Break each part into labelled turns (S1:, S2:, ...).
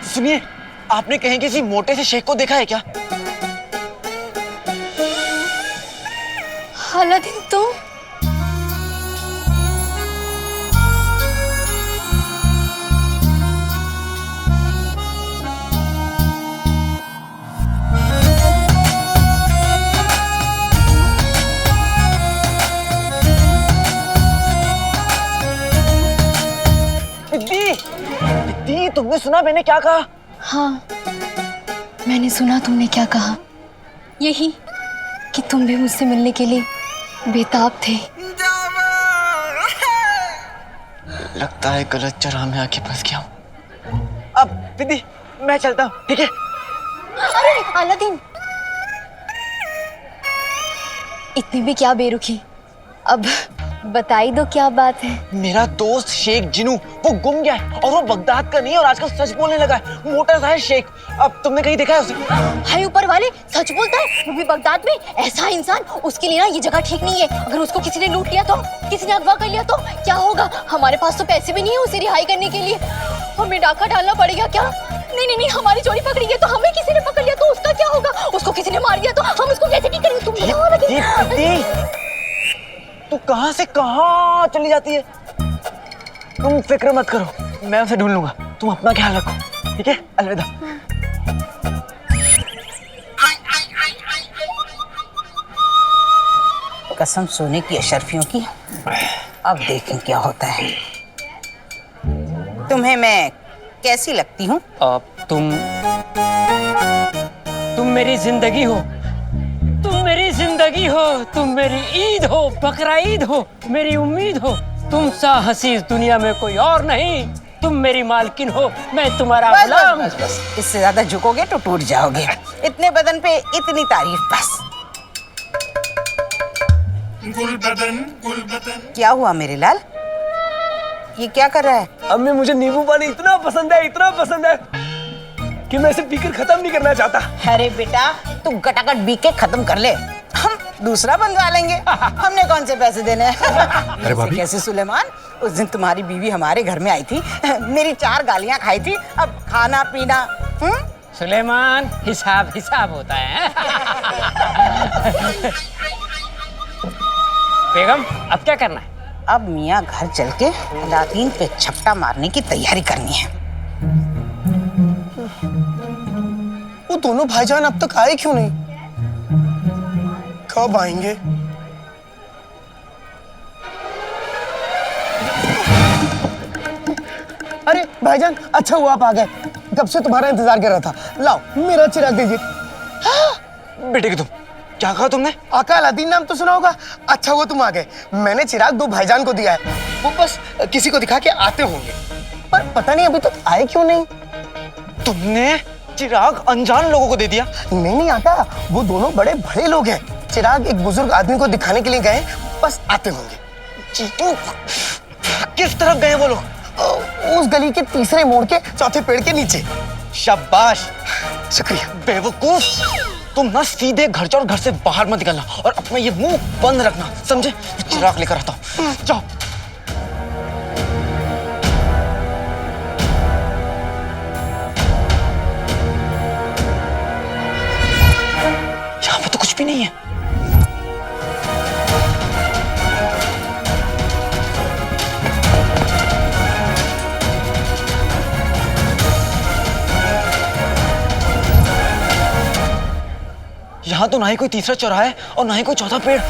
S1: सुनिए, आपने कहीं किसी मोटे से शेख को देखा है क्या?
S2: अलादीन तुम?
S1: दीदी, दीदी तुमने सुना मैंने क्या कहा?
S2: हाँ, मैंने सुना तुमने क्या कहा। यही कि तुम भी मुझसे मिलने के लिए बेताब थे।
S1: लगता है गलत चराह में आके फंस गया हूँ। अब दीदी मैं चलता हूँ, ठीक है?
S2: अरे अलादीन, इतनी भी क्या बेरुखी। अब बताई दो क्या बात है।
S1: मेरा दोस्त शेख जिनू वो गुम गया है और वो बगदाद का नहीं है और आजकल सच बोलने लगा है। मोटा सा है शेख। अब तुमने कहीं देखा है उसे?
S2: हाय ऊपर वाले, सच बोलता है वो भी बगदाद में? ऐसा इंसान, उसके लिए ना ये जगह ठीक नहीं है। अगर उसको किसी ने लूट लिया तो, किसी ने अगवा कर लिया तो क्या होगा? हमारे पास तो पैसे भी नहीं है उसे रिहाई करने के लिए। हमें डाका डालना पड़ेगा क्या? नहीं नहीं नहीं, हमारी चोरी पकड़ी है तो हमें किसी ने पकड़ लिया तो उसका क्या होगा? उसको किसी ने मार दिया तो हम उसको कैसे ठीक करेंगे? तुम बताओ।
S1: तू कहाँ से कहाँ चली जाती है? तुम फिक्र मत करो, मैं उसे ढूंढ लूंगा। तुम अपना ख्याल रखो, ठीक है? अलविदा।
S3: कसम सोने की अशरफियों की। अब देखें क्या होता है। तुम्हें मैं कैसी लगती हूँ?
S4: तुम मेरी जिंदगी हो, तुम मेरी जिंदगी हो, तुम मेरी ईद हो, बकरा ईद हो, मेरी उम्मीद हो। तुम सा हंसी इस दुनिया में कोई और नहीं। तुम मेरी मालकिन हो, मैं तुम्हारा गुलाम।
S3: बस। इससे ज्यादा झुकोगे तो टूट जाओगे। इतने बदन पे इतनी तारीफ बस।
S5: गुल बदन।
S3: क्या हुआ मेरे लाल? ये क्या कर रहा है?
S6: अम्मी मुझे नींबू पानी इतना पसंद है कि मैं इसे पीकर खत्म नहीं करना चाहता।
S3: अरे बेटा, तू गटागट पी के खत्म कर ले, हम दूसरा बनवा लेंगे। हमने कौन से पैसे देने हैं?
S6: अरे भाभी,
S3: कैसे सुलेमान, उस दिन तुम्हारी बीवी हमारे घर में आई थी, मेरी 4 गालियां खाई थी। अब खाना पीना।
S4: सुलेमान, हिसाब हिसाब होता है। बेगम, अब क्या करना है?
S3: अब मियाँ घर चल के अलादीन पे झपटा मारने की तैयारी करनी है।
S6: वो दोनों भाईजान अब तक आए क्यों नहीं? कब आएंगे? अरे भाईजान, अच्छा हुआ आप आ गए। कब से तुम्हारा इंतजार कर रहा था। लाओ मेरा चिराग दीजिए।
S1: बेटे की तुम क्या कहा तुमने?
S6: आका अलादीन नाम तो सुना होगा। अच्छा हुआ तुम आ गए। मैंने चिराग 2 भाईजान को दिया है, वो बस किसी को दिखा के आते होंगे, पर पता नहीं अभी तक आए क्यों नहीं।
S1: तुमने चिराग अनजान लोगों को दे दिया?
S6: नहीं आका, वो दोनों बड़े बड़े लोग हैं। चिराग एक बुजुर्ग आदमी को दिखाने के लिए गए, बस आते होंगे।
S1: चीटू, किस तरफ गए वो लोग?
S6: उस गली के तीसरे मोड़ के चौथे पेड़ के नीचे।
S1: शाबाश।
S6: शुक्रिया।
S1: बेवकूफ, तुम ना सीधे घर जाओ और घर से बाहर मत निकलना और अपना ये मुंह बंद रखना, समझे? चिराग लेकर आता हूँ, जाओ। यहाँ पे तो कुछ भी नहीं है। यहाँ तो ना ही कोई तीसरा चौराहा है और ना ही कोई चौथा पेड़।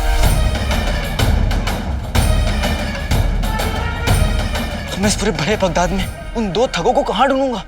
S1: तो मैं इस पूरे बड़े बगदाद में उन 2 ठगों को कहाँ ढूंढूंगा?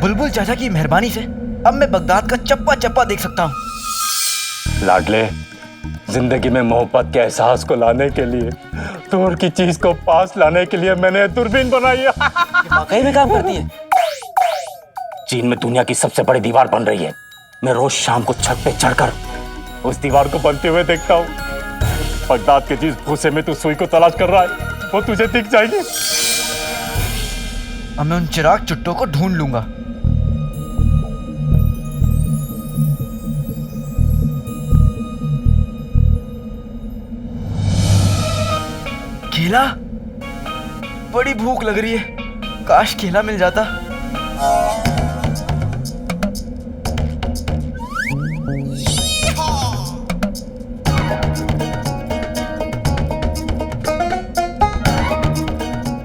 S1: बुलबुल चाचा की मेहरबानी से अब मैं बगदाद का चप्पा चप्पा देख सकता हूँ।
S7: लाडले, जिंदगी में मोहब्बत के एहसास को लाने के लिए, दूर की चीज को पास लाने के लिए मैंने दूरबीन बनाई है।
S1: वाकई में काम करती है।
S7: चीन में दुनिया की सबसे बड़ी दीवार बन रही है। मैं रोज शाम को छत पे चढ़कर उस दीवार को बनते हुए देखता हूँ। बगदाद के जिस भूसे में तू सुई को तलाश कर रहा है वो तुझे दिख जाएगी।
S1: अब मैं उन चिराग चुट्टों को ढूंढ लूंगा। केला? बड़ी भूख लग रही है, काश केला मिल जाता।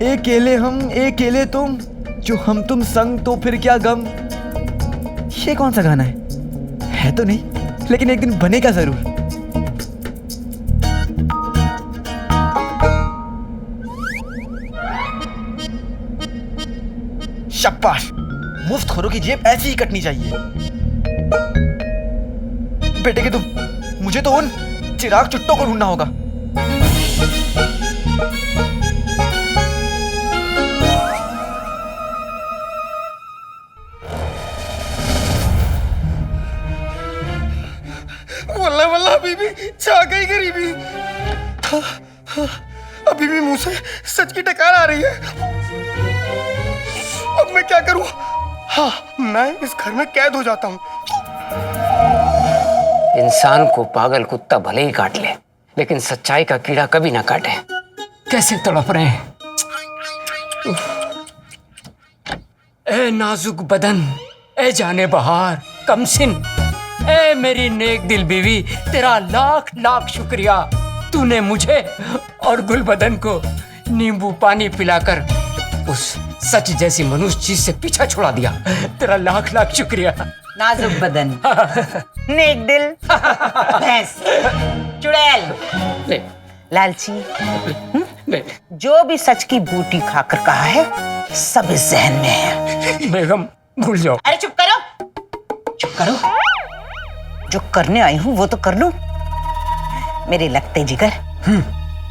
S1: एक केले हम, एक केले तुम, जो हम तुम संग तो फिर क्या गम। ये कौन सा गाना है तो नहीं, लेकिन एक दिन बनेगा जरूर। शाबाश, मुफ्तखोरों की जेब ऐसी ही कटनी चाहिए। बेटे के तुम, मुझे तो उन चिराग चुट्टों को ढूंढना होगा।
S6: वल्ला वल्ला अभी भी छा गई गरीबी। अभी भी मुंह से सच की टकार आ रही है। अब मैं क्या करूं? हाँ, मैं इस घर में कैद हो जाता हूं।
S4: इंसान को पागल कुत्ता भले ही काट ले, लेकिन सच्चाई का कीड़ा कभी ना काटे। कैसे तड़प रहे हैं। ए नाजुक बदन, ए जाने बहार, कमसिन, ए मेरी नेक दिल बीवी, तेरा लाख लाख शुक्रिया। तूने मुझे और गुलबदन को नींबू पानी पिलाकर उस सच जैसी मनुष्य चीज से पीछा छुड़ा दिया। तेरा लाख लाख शुक्रिया।
S3: नाजुक बदन, नेक दिल, भैंस, चुड़ैल,
S4: ले,
S3: लालची,
S4: ले।
S3: जो भी सच की बूटी खाकर कहा है सब इस जहन में है।
S4: बेगम भूल जाओ।
S3: अरे चुप करो, चुप करो। जो करने आई हूं वो तो कर लूं। मेरे लगते जिगर,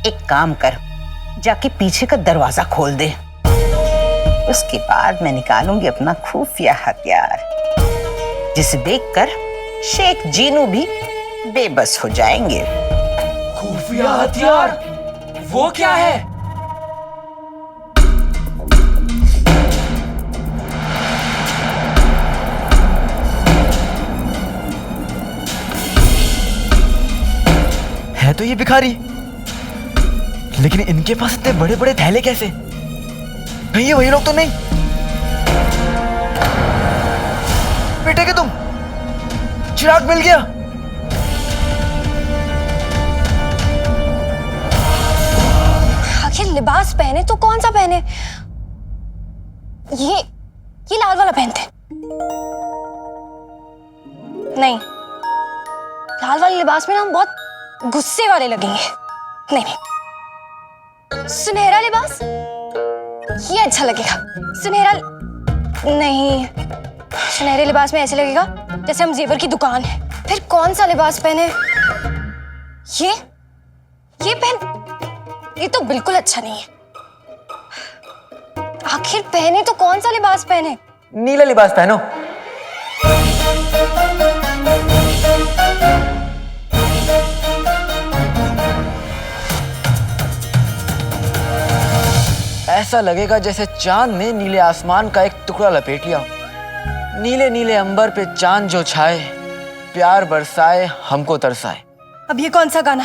S3: एक काम कर, जाके पीछे का दरवाजा खोल दे। उसके बाद मैं निकालूंगी अपना खुफिया हथियार, जिसे देखकर शेख जीनू भी बेबस हो जाएंगे।
S4: खुफिया हथियार? वो क्या है?
S1: है तो ये भिखारी, लेकिन इनके पास इतने बड़े बड़े थैले कैसे? कहीं ये वही लोग तो नहीं? बेटे के तुम, चिराग मिल गया।
S2: आखिर लिबास पहने तो कौन सा पहने? ये लाल वाला पहनते। नहीं, लाल वाले लिबास में ना हम बहुत गुस्से वाले लगेंगे। नहीं नहीं, सुनहरा लिबास, ये अच्छा लगेगा। सुनहरा नहीं, सुनहरे लिबास में ऐसे लगेगा जैसे हम जेवर की दुकान है। फिर कौन सा लिबास पहने? ये पहन, ये तो बिल्कुल अच्छा नहीं है। आखिर पहने तो कौन सा लिबास पहने?
S1: नीला लिबास पहनो। ऐसा लगेगा जैसे चांद ने नीले आसमान का एक टुकड़ा लपेट लिया। नीले नीले अंबर पे चांद जो छाए, प्यार बरसाए, हमको तरसाए।
S2: अब ये कौन सा गाना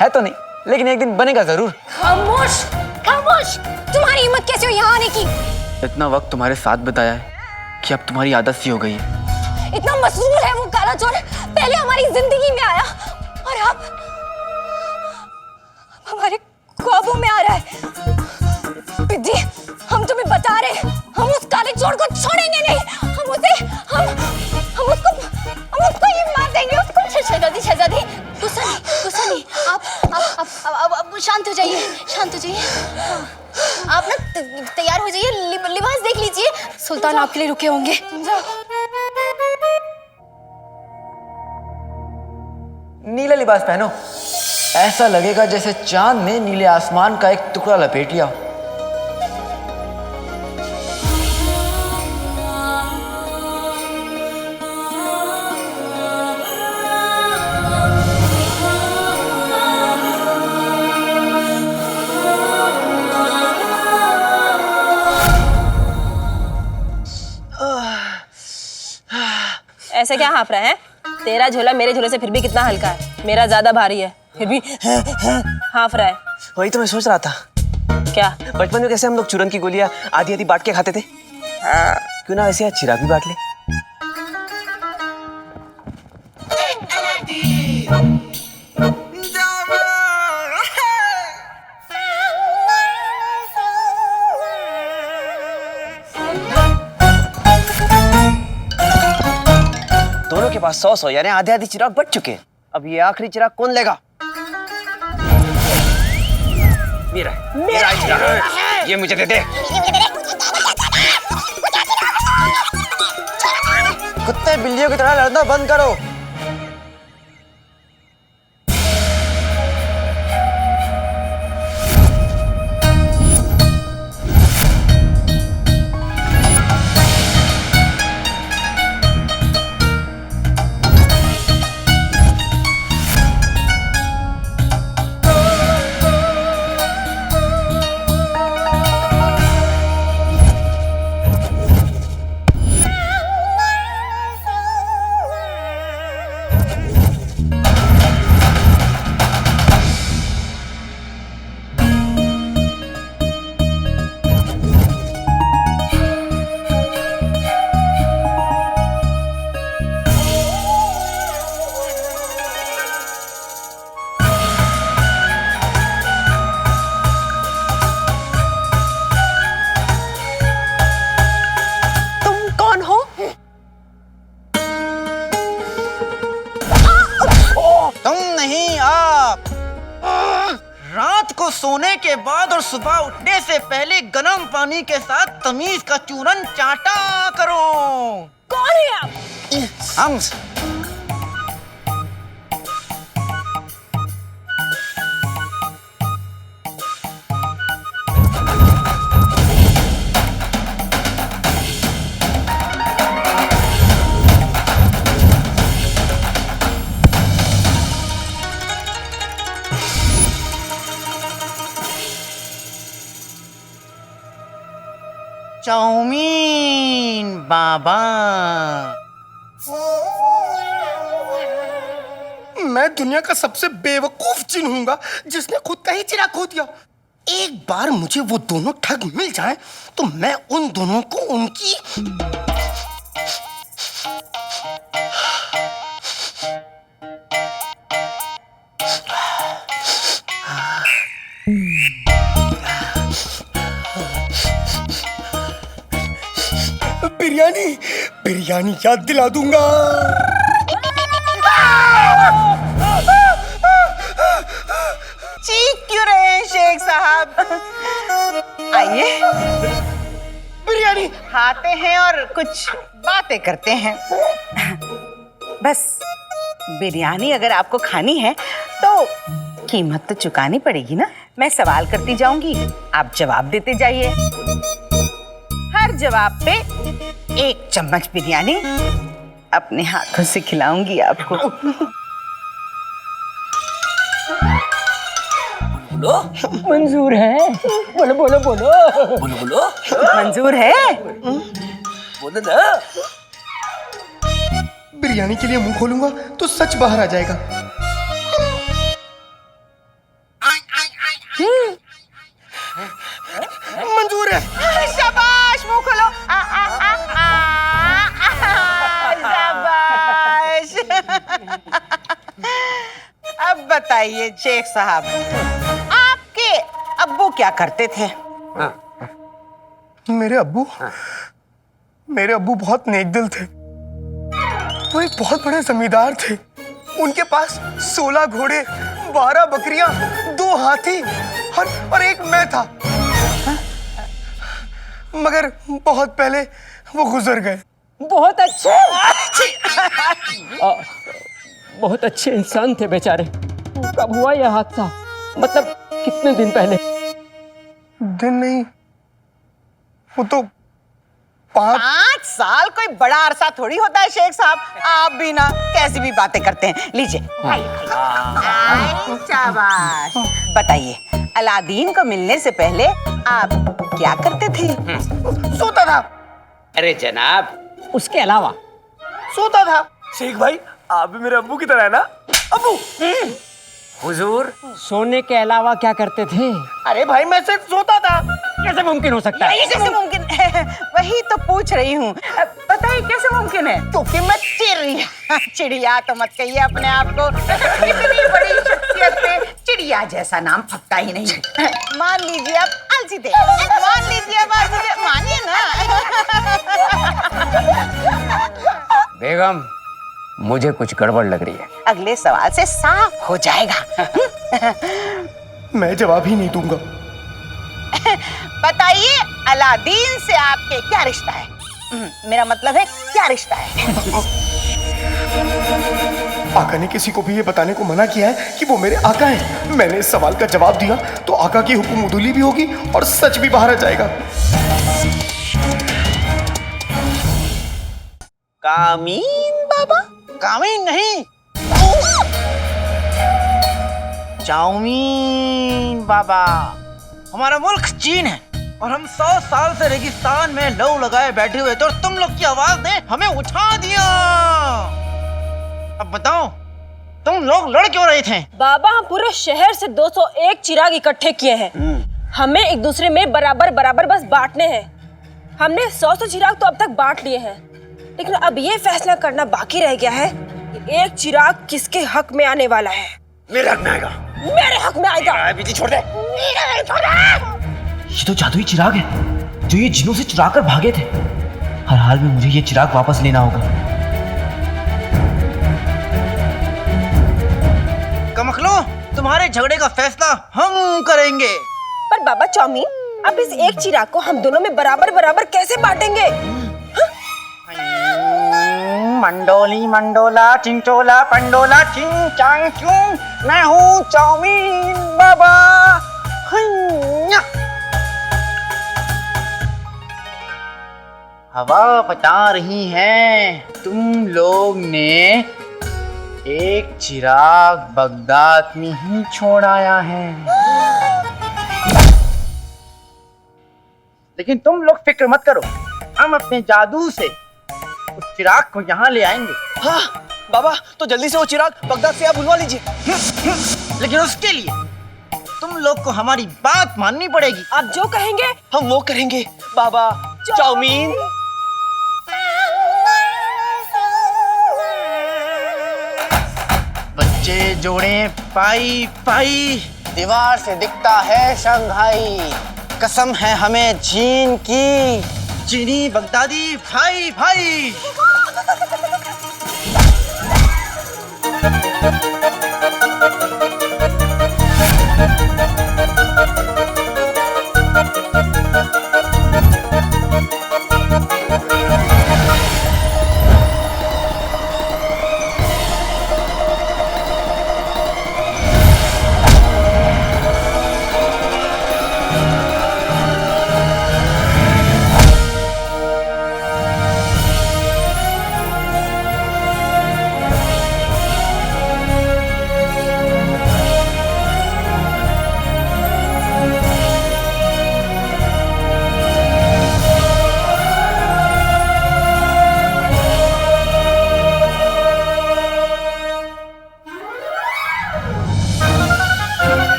S1: है तो नहीं, लेकिन एक दिन बनेगा जरूर।
S2: खामोश, खामोश! तुम्हारी हिम्मत कैसे हुई यहाँ आने की?
S1: इतना वक्त तुम्हारे साथ बिताया है कि अब तुम्हारी आदत सी हो गई है।
S2: इतना मशहूर है वो काला चोर, पहले हमारी जिंदगी में आया और अब हमारे ख्वाबों में आ रहा है। पिद्दी, हम तुम्हें बता रहे हैं, हम उस काले चोर को छोड़ेंगे नहीं। हम उसको ही मार देंगे। उसको शहजादी, गुस्सा नहीं। आप शांत हो जाइए, शांत हो जाइए। आप ना तैयार हो जाइए, लिबास देख लीजिए। सुल्तान आपके लिए रुके होंगे। जाओ।
S1: नीला लिबास पहनो, ऐसा लगेगा जैसे चांद ने नीले आसमान का एक टुकड़ा लपेट लिया।
S8: ऐसे क्या हाँफ रहा है? तेरा झोला मेरे झोले से फिर भी कितना हल्का है, मेरा ज्यादा भारी है, फिर भी हाँफ रहा है।
S9: वही तो मैं सोच रहा था,
S8: क्या?
S9: बचपन में कैसे हम लोग चूरन की गोलियां आधी आधी बांट के खाते थे। क्यों ना वैसे आज चिराग भी बांट ले। दोनों के पास 100 यानी आधे आधे चिराग बच चुके हैं। अब ये आखिरी चिराग कौन लेगा? मेरा चिराग, ये मुझे दे दे।
S1: कुत्ते बिल्लियों की तरह लड़ना बंद करो। रात को सोने के बाद और सुबह उठने से पहले गर्म पानी के साथ तमीज का चूरन चाटा करो।
S8: कौन है आप?
S1: हम चाउमीन बाबा।
S6: मैं दुनिया का सबसे बेवकूफ जिन हूंगा जिसने खुद का ही चिराग खो दिया। एक बार मुझे वो दोनों ठग मिल जाएं तो मैं उन दोनों को उनकी बिरयानी याद दिला दूंगा।
S3: चीख क्यों रहे हैं शेख साहब? आइए
S6: बिरयानी
S3: खाते हैं और कुछ बातें करते हैं। बस बिरयानी अगर आपको खानी है तो कीमत तो चुकानी पड़ेगी ना। मैं सवाल करती जाऊंगी, आप जवाब देते जाइए। हर जवाब पे 1 चम्मच बिरयानी अपने हाथों से खिलाऊंगी आपको।
S4: बोलो मंजूर है। बोलो बोलो बोलो बोलो बोलो
S3: मंजूर है?
S4: बोलो ना।
S6: बिरयानी के लिए मुंह खोलूंगा तो सच बाहर आ जाएगा। मंजूर है।
S3: शाबाश, मुंह खोलो। शाबाश। अब बताइए शेख साहब, आपके अब्बू क्या करते थे?
S6: मेरे अब्बू बहुत नेक दिल थे। वो एक बहुत बड़े जमींदार थे। उनके पास 16 घोड़े, 12 बकरियां, 2 हाथी और 1 मैं था। मगर बहुत पहले वो गुजर गए।
S4: बहुत अच्छे। बहुत अच्छे इंसान थे बेचारे। कब हुआ यह हादसा? मतलब कितने दिन पहले?
S6: दिन नहीं, वो तो
S3: 5 साल कोई बड़ा अरसा थोड़ी होता है शेख साहब। आप भी ना कैसी भी बातें करते हैं। लीजिए। शाबाश। बताइए, अलादीन को मिलने से पहले आप क्या करते थे?
S6: सोता था।
S9: अरे जनाब,
S4: उसके अलावा?
S6: सोता था।
S9: शेख भाई आप भी मेरे अब्बू की तरह है ना? अब्बू।
S4: हुजूर, सोने के अलावा क्या करते थे?
S6: अरे भाई मैं सिर्फ सोता था।
S4: कैसे मुमकिन हो सकता है?
S3: कैसे मुमकिन है? वही तो पूछ रही हूँ। पता है कैसे मुमकिन है? क्योंकि मैं चिड़िया तो मत कहिए अपने आप को। इतनी बड़ी शख्सियत पे चिड़िया जैसा नाम फटता ही नहीं। मान लीजिए आप आलसी थे। मान लीजिए आप आलसी थे। मानिए ना।
S4: बेगम, मुझे कुछ गड़बड़ लग रही है।
S3: अगले सवाल से साफ हो जाएगा।
S6: मैं जवाब ही नहीं दूंगा।
S3: बताइए, अलादीन से आपके क्या रिश्ता है? मेरा मतलब है क्या रिश्ता है?
S6: आका ने किसी को भी ये बताने को मना किया है कि वो मेरे आका हैं। मैंने इस सवाल का जवाब दिया तो आका की हुक्म उदूली भी होगी और सच भी बाहर आ जाएगा।
S9: कामीन बाबा?
S1: कामीन नहीं, चाउमीन बाबा। हमारा मुल्क चीन है और हम 100 साल से रेगिस्तान में लौ लगाए बैठे हुए थे और तुम लोग की आवाज ने हमें उठा दिया। अब बताओ, तुम लोग लड़ क्यों रहे थे?
S8: बाबा, हम पूरे शहर से 201 चिराग इकट्ठे किए हैं। हमें एक दूसरे में बराबर बराबर बस बांटने हैं। हमने 100 चिराग तो अब तक बांट लिए हैं, लेकिन अब ये फैसला करना बाकी रह गया है कि एक चिराग किसके हक में आने वाला है।
S7: मेरे हक में आएगा।
S8: मेरे हक में आएगा।
S7: बिजी छोड़ दे।
S1: ये तो जादुई चिराग है जो ये जिनों से चुरा कर भागे थे। हर हाल में मुझे ये चिराग वापस लेना होगा। कमखलो, तुम्हारे झगड़े का फैसला हम करेंगे।
S8: पर बाबा चाउमीन, अब इस एक चिराग को हम दोनों में बराबर बराबर कैसे बांटेंगे?
S1: मंडोली मंडोला चिंचोला पंडोला चिंग चांग चूं, मैं हूँ चाउमीन बाबा। हन्या। हवा बता रही है तुम लोग ने एक चिराग बगदाद में ही छोड़ आया है, लेकिन तुम लोग फिक्र मत करो, हम अपने जादू से उस चिराग को यहाँ ले आएंगे।
S9: हाँ बाबा, तो जल्दी से वो चिराग बगदाद से आप बुलवा लीजिए।
S1: लेकिन उसके लिए तुम लोग को हमारी बात माननी पड़ेगी।
S8: आप जो कहेंगे
S9: हम वो करेंगे बाबा चाउमीन।
S1: बच्चे जोड़े पाई पाई, दीवार से दिखता है शंघाई। कसम है हमें चीन की, चीनी बगदादी भाई भाई।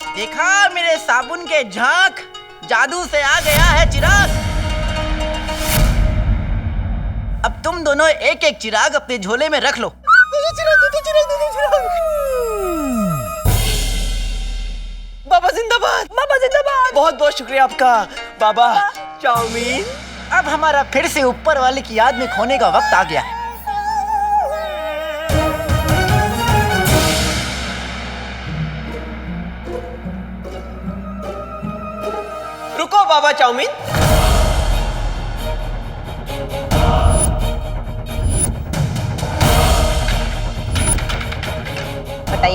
S1: देखा मेरे साबुन के झांक, जादू से आ गया है चिराग। अब तुम दोनों एक एक चिराग अपने झोले में रख लो।
S9: बाबा जिंदाबाद, बाबा जिंदाबाद। बहुत बहुत शुक्रिया आपका बाबा चाउमीन।
S1: अब हमारा फिर से ऊपर वाले की याद में खोने का वक्त आ गया है।
S9: रुको बाबा चाउमीन,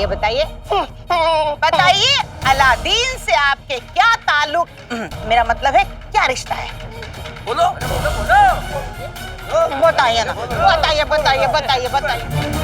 S3: बताइए बताइए बताइए, अलादीन से आपके क्या ताल्लुक, मेरा मतलब है क्या रिश्ता है?
S1: बोलो बोलो बोलो।
S3: बताइए ना, बताइए बताइए बताइए बताइए।